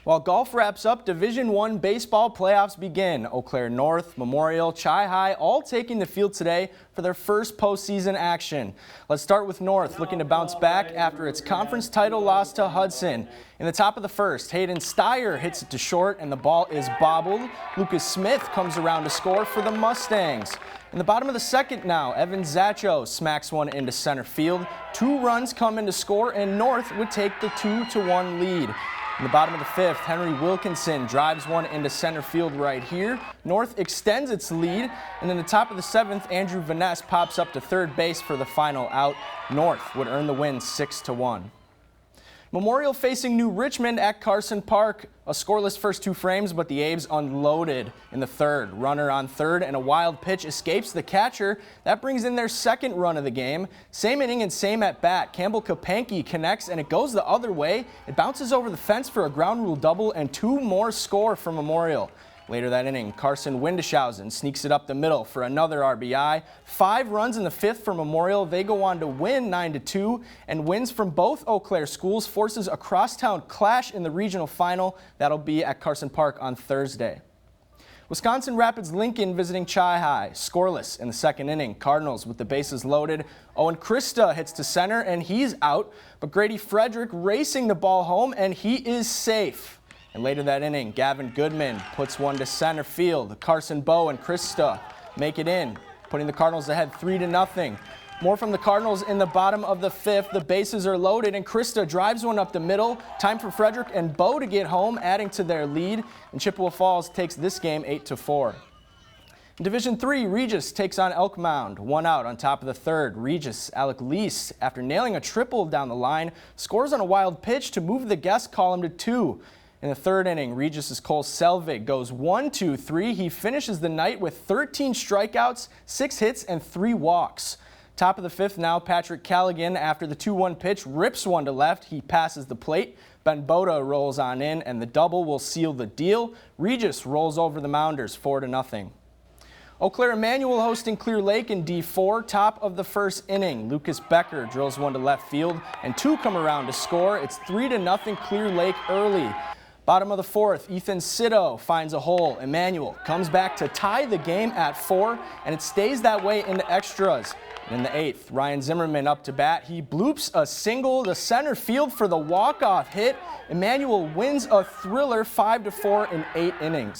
While golf wraps up, Division I baseball playoffs begin. Eau Claire North, Memorial, Chi-High all taking the field today for their first postseason action. Let's start with North, looking to bounce back after its conference title loss to Hudson. In the top of the first, Hayden Steyer hits it to short and the ball is bobbled. Lucas Smith comes around to score for the Mustangs. In the bottom of the second now, Evan Zacho smacks one into center field. 2 runs come in to score and North would take the 2-1 lead. In the bottom of the fifth, Henry Wilkinson drives one into center field right here. North extends its lead, and in the top of the seventh, Andrew Vaness pops up to third base for the final out. North would earn the win 6-1. Memorial facing New Richmond at Carson Park. A scoreless first 2 frames, but the A's unloaded in the third. Runner on third, and a wild pitch escapes the catcher. That brings in their second run of the game. Same inning and same at bat. Campbell Kapanke connects, and it goes the other way. It bounces over the fence for a ground rule double, and 2 more score for Memorial. Later that inning, Carson Windeshausen sneaks it up the middle for another RBI. 5 runs in the fifth for Memorial. They go on to win 9-2, and wins from both Eau Claire schools forces a crosstown clash in the regional final. That'll be at Carson Park on Thursday. Wisconsin Rapids Lincoln visiting Chi-High. Scoreless in the second inning. Cardinals with the bases loaded. Owen Krista hits to center, and he's out. But Grady Frederick racing the ball home, and he is safe. And later that inning, Gavin Goodman puts one to center field. Carson Bowe and Krista make it in, putting the Cardinals ahead 3-0. More from the Cardinals in the bottom of the fifth. The bases are loaded, and Krista drives one up the middle. Time for Frederick and Bowe to get home, adding to their lead. And Chippewa Falls takes this game 8-4. In Division III, Regis takes on Elk Mound. 1 out on top of the third. Regis, Alec Lease, after nailing a triple down the line, scores on a wild pitch to move the guest column to 2. In the third inning, Regis' Cole Selvig goes 1-2-3. He finishes the night with 13 strikeouts, 6 hits, and 3 walks. Top of the fifth now, Patrick Callaghan, after the 2-1 pitch, rips one to left. He passes the plate. Ben Boda rolls on in, and the double will seal the deal. Regis rolls over the Mounders 4-0. Eau Claire Immanuel hosting Clear Lake in D4. Top of the first inning, Lucas Becker drills one to left field, and 2 come around to score. It's 3-0 Clear Lake early. Bottom of the fourth, Ethan Sito finds a hole. Immanuel comes back to tie the game at 4, and it stays that way into extras. And in the eighth, Ryan Zimmerman up to bat. He bloops a single to center field for the walk-off hit. Immanuel wins a thriller 5-4 in 8 innings.